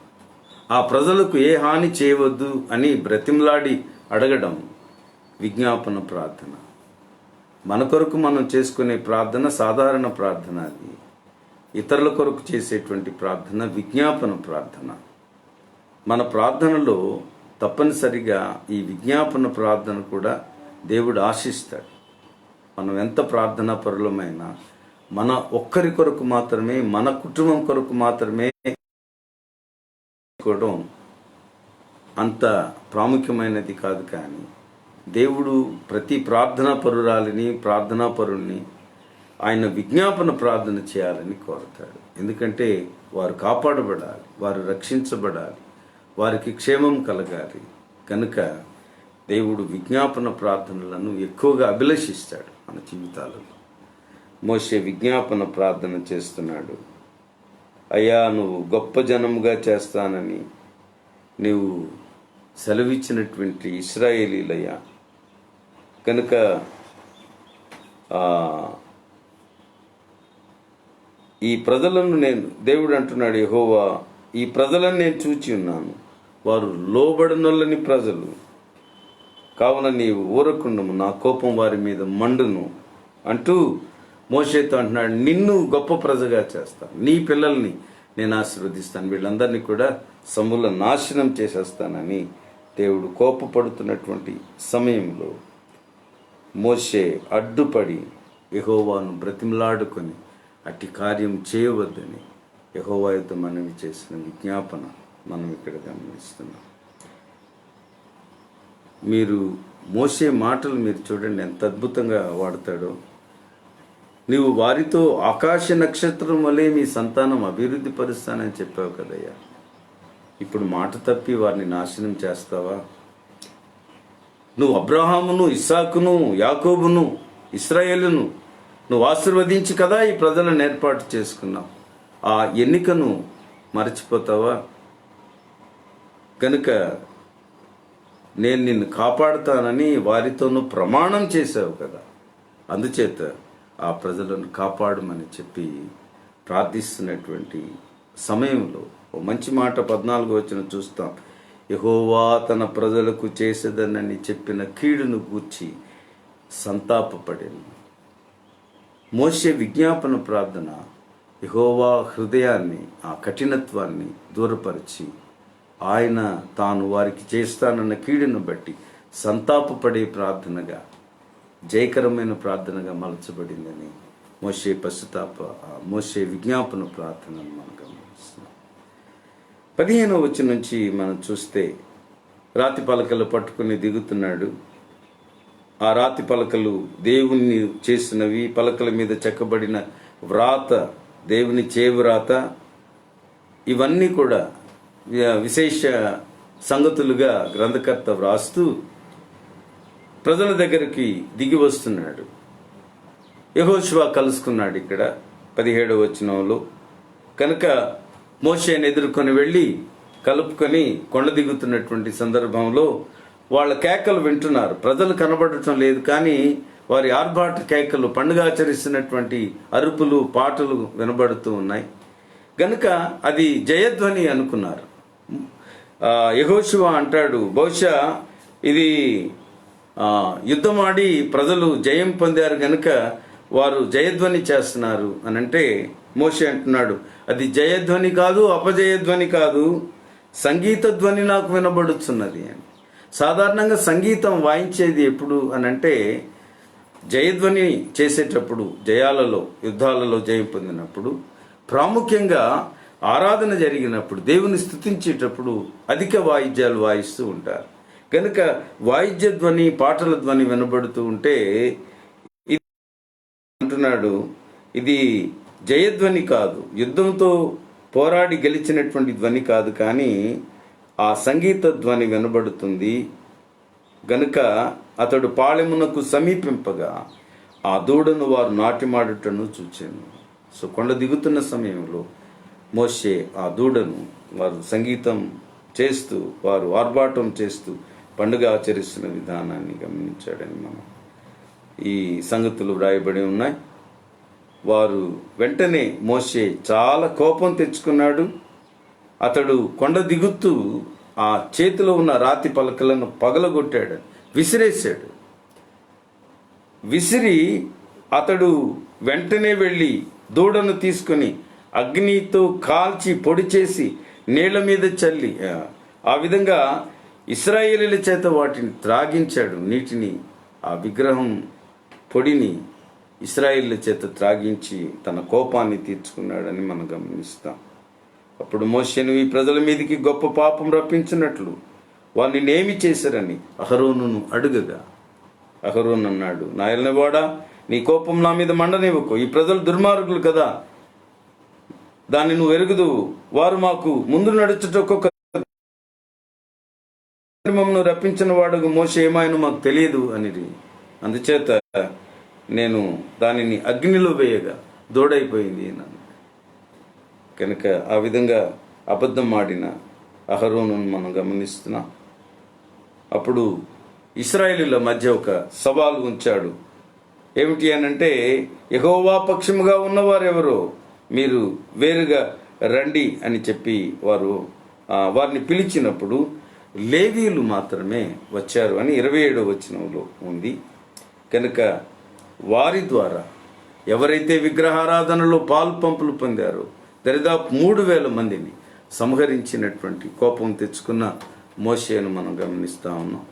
[SPEAKER 1] ఆ ప్రజలకు ఏ హాని చేయవద్దు అని బ్రతిమలాడి అడగడం విజ్ఞాపన ప్రార్థన. మన కొరకు మనం చేసుకునే ప్రార్థన సాధారణ ప్రార్థన, అది ఇతరుల కొరకు చేసేటువంటి ప్రార్థన విజ్ఞాపన ప్రార్థన. మన ప్రార్థనలో తప్పనిసరిగా ఈ విజ్ఞాపన ప్రార్థన కూడా దేవుడు ఆశిస్తాడు. మనం ఎంత ప్రార్థనా పరులమైనా మన ఒక్కరి కొరకు మాత్రమే, మన కుటుంబం కొరకు మాత్రమే కూడా అంత ప్రాముఖ్యమైనది కాదు. కానీ దేవుడు ప్రతి ప్రార్థనా పరురాలిని, ప్రార్థనా పరుల్ని ఆయన విజ్ఞాపన ప్రార్థన చేయాలని కోరుతాడు. ఎందుకంటే వారు కాపాడబడాలి, వారు రక్షించబడాలి, వారికి క్షేమం కలగాలి. కనుక దేవుడు విజ్ఞాపన ప్రార్థనలను ఎక్కువగా అభిలషిస్తాడు మన జీవితాలలో. మోషే విజ్ఞాపన ప్రార్థన చేస్తున్నాడు. అయ్యా, నువ్వు గొప్ప జనముగా చేస్తానని నీవు సెలవిచ్చినటువంటి ఇశ్రాయేలీలయ్యా, కనుక ఈ ప్రజలను దేవుడు అంటున్నాడు, యెహోవా ఈ ప్రజలను నేను చూచి ఉన్నాను, వారు లోబడనొల్లని ప్రజలు, కావున నీవు ఊరకుండము, నా కోపం వారి మీద మండును అంటూ మోషేతో అంటున్నాడు. నిన్ను గొప్ప ప్రజగా చేస్తాను, నీ పిల్లల్ని నేను ఆశీర్వదిస్తాను, వీళ్ళందరినీ కూడా సమూల నాశనం చేసేస్తానని దేవుడు కోపపడుతున్నటువంటి సమయంలో మోషే అడ్డుపడి యెహోవాను బ్రతిమలాడుకొని అట్టి కార్యం చేయవద్దని యెహోవా యుద్ధ మనవి చేసిన విజ్ఞాపన మనం ఇక్కడ గమనిస్తున్నాం. మీరు మోసే మాటలు మీరు చూడండి, ఎంత అద్భుతంగా వాడతాడో. నీవు వారితో ఆకాశ నక్షత్రం వలె మీ సంతానం అభివృద్ధి పరుస్తానని చెప్పావు కదయ్యా, ఇప్పుడు మాట తప్పి వారిని నాశనం చేస్తావా? నువ్వు అబ్రహామును, ఇస్సాకును, యాకోబును, ఇశ్రాయేలును నువ్వు ఆశీర్వదించి కదా ఈ ప్రజలను ఏర్పాటు చేసుకున్నావు. ఆ ఎన్నికను మరచిపోతావా? కనుక నేను నిన్ను కాపాడుతానని వారితోనూ ప్రమాణం చేశావు కదా, అందుచేత ఆ ప్రజలను కాపాడమని చెప్పి ప్రార్థిస్తున్నటువంటి సమయంలో ఓ మంచి మాట 14వ వచనం చూస్తాం. యెహోవా తన ప్రజలకు చేసేదనని చెప్పిన కీడును గూర్చి సంతాపపడెను. మోషే విజ్ఞాపన ప్రార్థన యెహోవా హృదయాన్ని, ఆ కఠినత్వాన్ని దూరపరిచి ఆయన తాను వారికి చేస్తానన్న కీడును బట్టి సంతాపపడే ప్రార్థనగా, జయకరమైన ప్రార్థనగా మలచబడిందని మోషే విజ్ఞాపన ప్రార్థనను మనం గమనిస్తున్నాం. 15వ వచనం నుంచి మనం చూస్తే రాతి పలకలు పట్టుకుని దిగుతున్నాడు. ఆ రాతి పలకలు దేవుని చేసినవి, పలకల మీద చెక్కబడిన వ్రాత దేవుని చేవ్రాత, ఇవన్నీ కూడా విశేష సంగతులుగా గ్రంథకర్త వ్రాస్తూ ప్రజల దగ్గరికి దిగి వస్తున్నాడు. యెహోషువ కలుసుకున్నాడు ఇక్కడ 17వ వచనంలో. కనుక మోషేని ఎదుర్కొని వెళ్ళి కలుపుకొని కొండ దిగుతున్నటువంటి సందర్భంలో వాళ్ళ కేకలు వింటున్నారు. ప్రజలు కనబడటం లేదు, కానీ వారి ఆర్భాట కేకలు, పండుగ ఆచరిస్తున్నటువంటి అరుపులు, పాటలు వినబడుతూ ఉన్నాయి. గనుక అది జయధ్వని అనుకున్నారు. యెహోషువ అంటాడు, బహుశా ఇది యుద్ధమాడి ప్రజలు జయం పొందారు గనుక వారు జయధ్వని చేస్తున్నారు అని అంటే, మోషే అంటున్నాడు, అది జయధ్వని కాదు, అపజయధ్వని కాదు, సంగీత ధ్వని నాకు వినబడుతున్నది అని. సాధారణంగా సంగీతం వాయించేది ఎప్పుడు అని అంటే, జయధ్వని చేసేటప్పుడు, జయాలలో, యుద్ధాలలో జయం పొందినప్పుడు, ప్రాముఖ్యంగా ఆరాధన జరిగినప్పుడు, దేవుని స్తుతించేటప్పుడు అధిక వాయిద్యాలు వాయిస్తూ ఉంటారు. కనుక వాయిద్య ధ్వని, పాటల ధ్వని వినబడుతూ ఉంటే అంటున్నాడు, ఇది జయధ్వని కాదు, యుద్ధంతో పోరాడి గెలిచినటువంటి ధ్వని కాదు, కానీ ఆ సంగీత ధ్వని వినబడుతుంది గనుక అతడు పాళెమునకు సమీపింపగా ఆ దూడను వారు నాటిమాడుటను చూచాను. సో కొండ దిగుతున్న సమయంలో మోషే ఆ దూడను వారు సంగీతం చేస్తూ, వారు ఆర్భాటం చేస్తూ పండుగ ఆచరిస్తున్న విధానాన్ని గమనించాడని మనం ఈ సంగతులు వ్రాయబడి ఉన్నాయి. వారు వెంటనే మోషే చాలా కోపం తెచ్చుకున్నాడు. అతడు కొండ దిగుతూ ఆ చేతిలో ఉన్న రాతి పలకలను పగలగొట్టాడు, విసిరేశాడు. విసిరి అతడు వెంటనే వెళ్ళి దూడను తీసుకుని అగ్నితో కాల్చి పొడి చేసి నీళ్ల మీద చల్లి ఆ విధంగా ఇశ్రాయేలీల చేత వాటిని త్రాగించాడు. నీటిని, ఆ విగ్రహం పొడిని ఇశ్రాయేలీల చేత త్రాగించి తన కోపాన్ని తీర్చుకున్నాడని మనం గమనిస్తాం. అప్పుడు మోషేను ఈ ప్రజల మీదకి గొప్ప పాపం రప్పించినట్లు వారిని నేమి చేశారని అహరోనును అడుగగా అహరోను అన్నాడు, నా ఎల్లవాడా, నీ కోపం నా మీద మండనివ్వకు. ఈ ప్రజలు దుర్మార్గులు కదా, దాన్ని నువ్వు ఎరుగుదువు. వారు మాకు ముందు నడుచుటొక్కొక్క మమ్మను రప్పించిన వాడు మోషే ఏమాయను మాకు తెలియదు అనిది. అందుచేత నేను దానిని అగ్నిలో వేయగా దూడైపోయింది అన్నాను. కనుక ఆ విధంగా అబద్ధం ఆడిన అహరోను మనం గమనిస్తున్నాం. అప్పుడు ఇశ్రాయేలీల మధ్య ఒక సవాలు ఉంచాడు. ఏమిటి అనంటే, యెహోవా పక్షముగా ఉన్నవారెవరో మీరు వేరుగా రండి అని చెప్పి వారిని పిలిచినప్పుడు లేవీయులు మాత్రమే వచ్చారు అని 27వ వచనంలో ఉంది. కనుక వారి ద్వారా ఎవరైతే విగ్రహారాధనలో పాలు పంపులు పొందారో దరిదాపు 3,000 మందిని సంహరించినటువంటి కోపం తెచ్చుకున్న మోషేను మనం గమనిస్తా ఉన్నాం.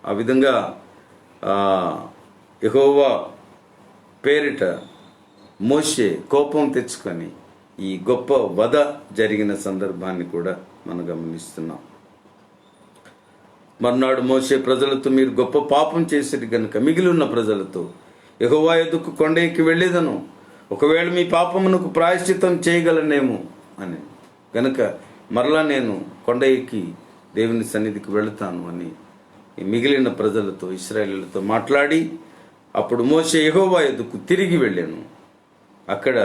[SPEAKER 1] ఆ విధంగా యెహోవా పేరిట మోషే కోపం తెచ్చుకొని ఈ గొప్ప వధ జరిగిన సందర్భాన్ని కూడా మనం గమనిస్తున్నాం. మర్నాడు మోషే ప్రజలతో, మీరు గొప్ప పాపం చేసేది గనుక మిగిలి ఉన్న ప్రజలతో యెహోవా ఎదుకు కొండ ఎక్కి వెళ్ళేదను, ఒకవేళ మీ పాపమునకు ప్రాయశ్చిత్తం చేయగలనేమో అని. గనుక మరలా నేను కొండ ఎక్కి దేవుని సన్నిధికి వెళుతాను అని మిగిలిన ప్రజలతో, ఇశ్రాయేలీలతో మాట్లాడి అప్పుడు మోషే యెహోవా ఎదుకు తిరిగి వెళ్ళాను. అక్కడ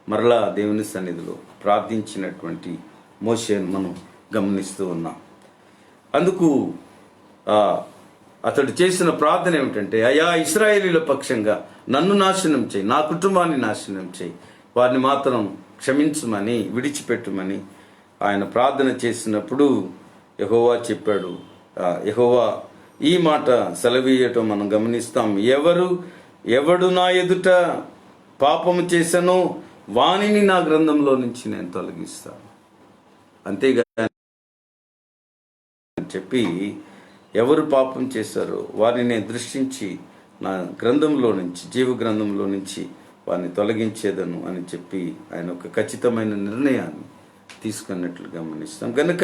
[SPEAKER 1] మరలా దేవుని సన్నిధిలో ప్రార్థించినటువంటి మోషేను మనం గమనిస్తూ ఉన్నాం. అందుకు అతడు చేసిన ప్రార్థన ఏమిటంటే, అయా ఇశ్రాయేలీల పక్షంగా నన్ను నాశనం చేయి, నా కుటుంబాన్ని నాశనం చేయి, వారిని మాత్రం క్షమించమని, విడిచిపెట్టమని ఆయన ప్రార్థన చేసినప్పుడు యెహోవా చెప్పాడు. యెహోవా ఈ మాట సెలవీయటం మనం గమనిస్తాం. ఎవడు నా ఎదుట పాపము చేశానో వానిని నా గ్రంథంలో నుంచి నేను తొలగిస్తాను. అంతేగాని చెప్పి ఎవరు పాపం చేశారో వారిని నేను దృష్టించి నా గ్రంథంలో నుంచి, జీవ గ్రంథంలో నుంచి వారిని తొలగించేదను అని చెప్పి ఆయన ఒక ఖచ్చితమైన నిర్ణయాన్ని తీసుకున్నట్లు గమనిస్తాం. కనుక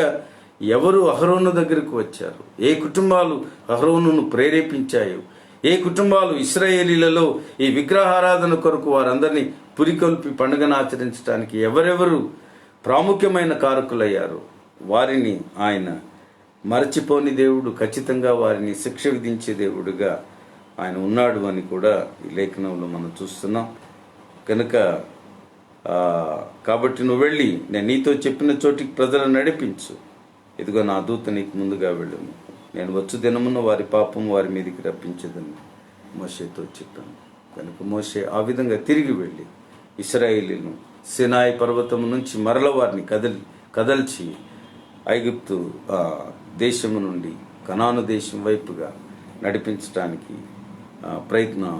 [SPEAKER 1] ఎవరు అహరోను దగ్గరకు వచ్చారు, ఏ కుటుంబాలు అహరోనును ప్రేరేపించాయో, ఏ కుటుంబాలు ఇశ్రాయేలీలలో ఈ విగ్రహారాధన కొరకు వారందరినీ పురికొల్పి పండుగను ఆచరించడానికి ఎవరెవరు ప్రాముఖ్యమైన కారకులయ్యారో వారిని ఆయన మరచిపోని దేవుడు, ఖచ్చితంగా వారిని శిక్ష విధించే దేవుడుగా ఆయన ఉన్నాడు అని కూడా ఈ లేఖనంలో మనం చూస్తున్నాం. కనుక కాబట్టి నువ్వు వెళ్ళి నేను నీతో చెప్పిన చోటికి ప్రజలను నడిపించు, ఇదిగో నా దూత నీకు ముందుగా వెళ్ళను, నేను వచ్చు దినమున వారి పాపం వారి మీదకి రప్పించదని మోషేతో చెప్పాను. కనుక మోషే ఆ విధంగా తిరిగి వెళ్ళి ఇశ్రాయేలీలను సినాయి పర్వతము నుంచి మరల వారిని కదల్చి ఐగుప్తు దేశము నుండి కనాను దేశం వైపుగా నడిపించడానికి ప్రయత్నం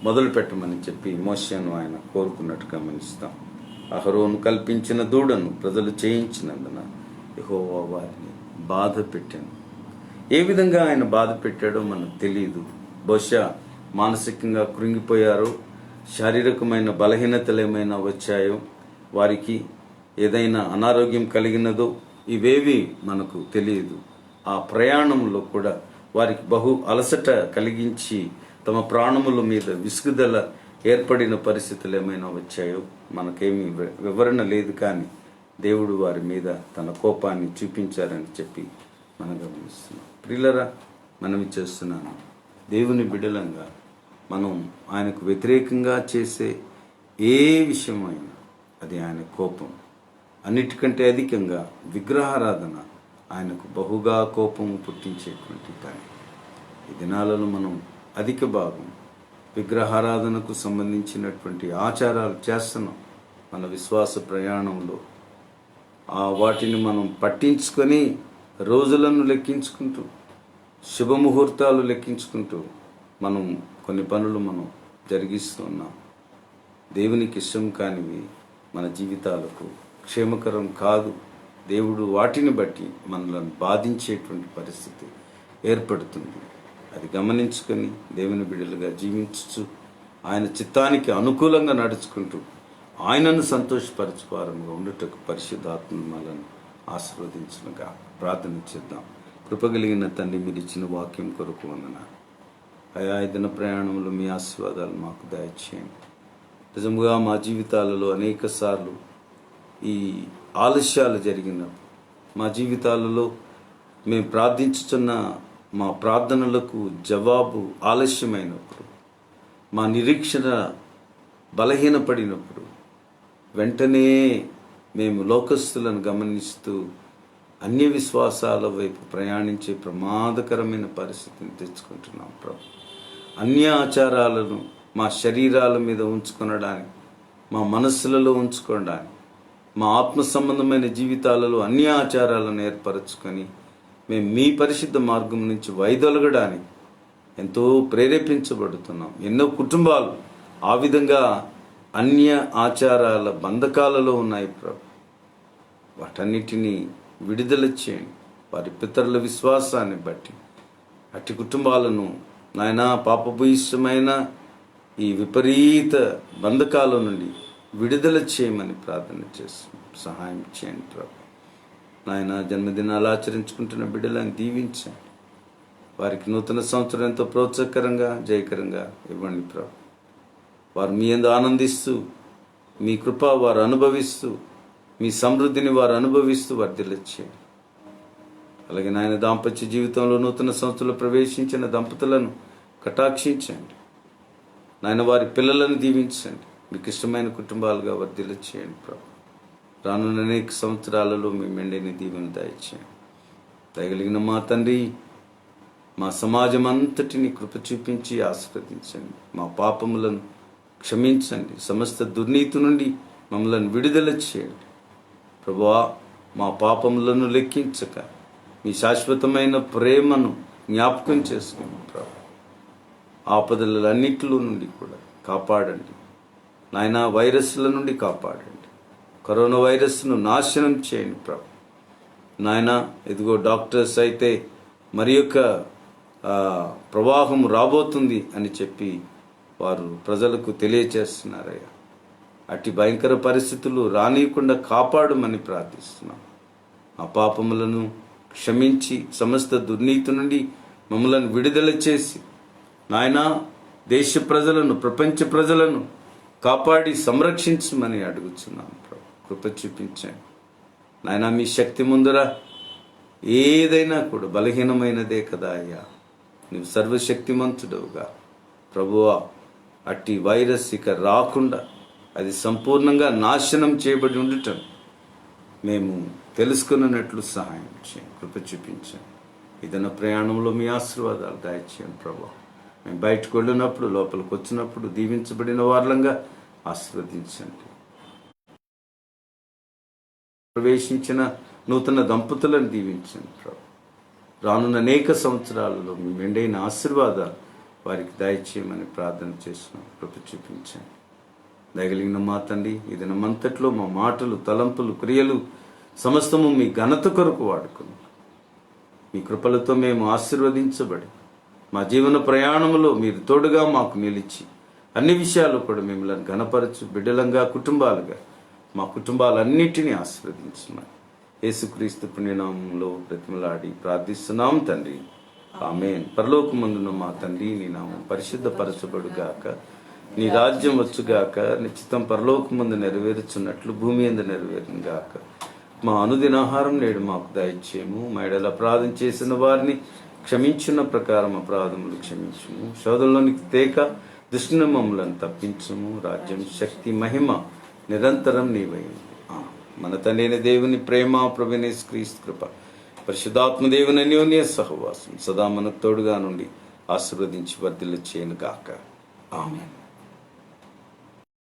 [SPEAKER 1] మొదలు పెట్టమని చెప్పి మోషేను ఆయన కోరుకున్నట్టు గమనిస్తాం. అహరోను కల్పించిన దూడను ప్రజలు చేయించినందున యెహోవా వారిని బాధ పెట్టాను. ఏ విధంగా ఆయన బాధ పెట్టాడో మనకు తెలియదు. బహుశా మానసికంగా కృంగిపోయారో, శారీరకమైన బలహీనతలు ఏమైనా వచ్చాయో, వారికి ఏదైనా అనారోగ్యం కలిగినదో ఇవేవి మనకు తెలియదు. ఆ ప్రయాణంలో కూడా వారికి బహు అలసట కలిగించి తమ ప్రాణముల మీద విసుగుదల ఏర్పడిన పరిస్థితులు ఏమైనా వచ్చాయో మనకేమీ వివరణ లేదు. కానీ దేవుడు వారి మీద తన కోపాన్ని చూపించారని చెప్పి మనం గమనిస్తున్నాం. ప్రియులరా, మనవి చేస్తున్నాను, దేవుని బిడ్డలంగా మనం ఆయనకు వ్యతిరేకంగా చేసే ఏ విషయమైనా అది ఆయన కోపం. అన్నిటికంటే అధికంగా విగ్రహారాధన ఆయనకు బహుగా కోపము పుట్టించేటువంటి పని. ఈ దినాలలో మనం అధిక భాగం విగ్రహారాధనకు సంబంధించినటువంటి ఆచారాలు చేస్తున్నాం. మన విశ్వాస ప్రయాణంలో వాటిని మనం పట్టించుకొని రోజులను లెక్కించుకుంటూ, శుభముహూర్తాలు లెక్కించుకుంటూ మనం కొన్ని పనులు మనం జరిగిస్తున్నాం. దేవునికి ఇష్టం కానివి మన జీవితాలకు క్షేమకరం కాదు. దేవుడు వాటిని బట్టి మనలను బాధించేటువంటి పరిస్థితి ఏర్పడుతుంది. అది గమనించుకొని దేవుని బిడ్డలుగా జీవించు, ఆయన చిత్తానికి అనుకూలంగా నడుచుకుంటూ ఆయనను సంతోషపరచువారముగా ఉండుటకు పరిశుద్ధాత్మ మనలను ఆశీర్వదించునుగా. ప్రార్థన చేద్దాం. కృపగలిగిన తండ్రి, మీరు ఇచ్చిన వాక్యం కొరకు వందనాలు. అయా, దిన ప్రయాణంలో మీ ఆశీర్వాదాలు మాకు దయచేయండి. నిజంగా మా జీవితాలలో అనేక సార్లు ఈ ఆలస్యాలు జరిగినప్పుడు, మా జీవితాలలో మేము ప్రార్థించుతున్న మా ప్రార్థనలకు జవాబు ఆలస్యమైనప్పుడు, మా నిరీక్షణ బలహీనపడినప్పుడు వెంటనే మేము లోకస్తులను గమనిస్తూ అన్య విశ్వాసాల వైపు ప్రయాణించే ప్రమాదకరమైన పరిస్థితిని తెచ్చుకుంటున్నాం ప్రభు. అన్య ఆచారాలను మా శరీరాల మీద ఉంచుకొనడానికి, మా మనస్సులలో ఉంచుకోవడానికి, మా ఆత్మ సంబంధమైన జీవితాలలో అన్య ఆచారాలను ఏర్పరచుకొని మేము మీ పరిశుద్ధ మార్గం నుంచి వైదొలగడానికి ఎంతో ప్రేరేపించబడుతున్నాం. ఎన్నో కుటుంబాలు ఆ విధంగా అన్య ఆచారాల బంధకాలలో ఉన్నాయి ప్రభు. వాటన్నిటినీ విడుదల చేయండి. వారి పితరుల విశ్వాసాన్ని బట్టి అట్టి కుటుంబాలను నాయనా పాపభూయిష్టమైన ఈ విపరీత బంధకాల నుండి విడుదల చేయమని ప్రార్థన చేస్తున్నాం. సహాయం చేయండి ప్రభు. నాయన, జన్మదినాలు ఆచరించుకుంటున్న బిడ్డలను దీవించండి. వారికి నూతన సంవత్సరం ఎంతో ప్రోత్సాహకరంగా, జయకరంగా ఇవ్వండి ప్రభు. వారు మీ యందు ఆనందిస్తూ, మీ కృప వారు అనుభవిస్తూ, మీ సమృద్ధిని వారు అనుభవిస్తూ వర్ధిల్లచేయండి. అలాగే నాయన, దాంపత్య జీవితంలో నూతన సంవత్సరంలో ప్రవేశించిన దంపతులను కటాక్షించండి. నాయన, వారి పిల్లలను దీవించండి. మీకు ఇష్టమైన కుటుంబాలుగా వర్ధిల్లచేయండి ప్రభు. రానున్న అనేక సంవత్సరాలలో మీ మెండైన దీవెన దయచేయండి. దయగలిగిన మా తండ్రి, మా సమాజం అంతటిని కృప చూపించి ఆశీర్వదించండి. మా పాపములను క్షమించండి. సమస్త దుర్నీతి నుండి మమ్మల్ని విడుదల చేయండి ప్రభువా. మా పాపములను లెక్కించక మీ శాశ్వతమైన ప్రేమను జ్ఞాపకం చేసుకోండి ప్రభు. ఆపదలన్నిటిలో నుండి కూడా కాపాడండి నాయన. వైరస్ల నుండి కాపాడండి. కరోనా వైరస్ను నాశనం చేయండి ప్రభు. నాయన, ఇదిగో డాక్టర్స్ అయితే మరి యొక్క ప్రవాహం రాబోతుంది అని చెప్పి వారు ప్రజలకు తెలియచేస్తున్నారయ్యా. అట్టి భయంకర పరిస్థితులు రానియకుండా కాపాడమని ప్రార్థిస్తున్నాం. ఆ పాపములను క్షమించి సమస్త దుర్నీతి నుండి మమ్మలను విడుదల చేసి నాయన, దేశ ప్రజలను, ప్రపంచ ప్రజలను కాపాడి సంరక్షించమని అడుగుతున్నాం ప్రభు. కృప చూపించండి నాయన. మీ శక్తి ముందర ఏదైనా కూడా బలహీనమైనదే కదా అయ్యా. నువ్వు సర్వశక్తిమంతుడవుగా ప్రభువా, అట్టి వైరస్ ఇక రాకుండా అది సంపూర్ణంగా నాశనం చేయబడి ఉండటం మేము తెలుసుకున్నట్లు సహాయం చేయండి. కృప చూపించండి. ఏదైనా ప్రయాణంలో మీ ఆశీర్వాదాలు దయచేయండి ప్రభు. మేము బయటకు వెళ్ళినప్పుడు, లోపలికి వచ్చినప్పుడు దీవించబడిన వారులంగా ఆశీర్వదించండి. ప్రవేశించిన నూతన దంపతులను దీవించండి ప్రభు. రానున్న అనేక సంవత్సరాలలో మీ మెండైన ఆశీర్వాదాలు వారికి దయచేయమని ప్రార్థన చేస్తున్నాం. కృప చూపించండి. దయగలిగిన మా తండ్రి, ఈ దినమంతట్లో మా మాటలు, తలంపులు, క్రియలు సమస్తము మీ ఘనత కొరకు వాడుకుని మీ కృపలతో మేము ఆశీర్వదించబడి మా జీవన ప్రయాణంలో మీరు తోడుగా మాకు నిలిచి అన్ని విషయాలు కూడా మిమ్మల్ని ఘనపరచు బిడ్డలంగా, కుటుంబాలుగా మా కుటుంబాలన్నిటినీ ఆశీర్వదించమని యేసుక్రీస్తు పుణ్యనామంలో బ్రతిమలాడి ప్రార్థిస్తున్నాం తండ్రి. ఆమేన్. పరలోకమందున్న మా తండ్రి, నీ నామం పరిశుద్ధపరచబడుగాక, నీ రాజ్యం వచ్చుగాక, నీ చిత్తం పరలోకమందు నెరవేరుచున్నట్లు భూమి యందు నెరవేరునుగాక. మా అనుదిన ఆహారం నేడు మాకు దయచేయము. మా ఎడల అపరాధం చేసిన వారిని క్షమించిన ప్రకారం అపరాధములు క్షమించుము. శోధనలోనికి తేక దుష్టుని మమ్ములను తప్పించుము. రాజ్యం, శక్తి, మహిమ నిరంతరం నీవై ఉంది. మన తండ్రి అయిన దేవుని ప్రేమ, ప్రభువైన యేసుక్రీస్తు కృప, పరిశుద్ధాత్మ దేవుని అన్యోన్య సహవాసం సదా మనకు తోడుగా నుండి ఆశీర్వదించి వర్ధిల్ల చేయను గాక. ఆమేన్.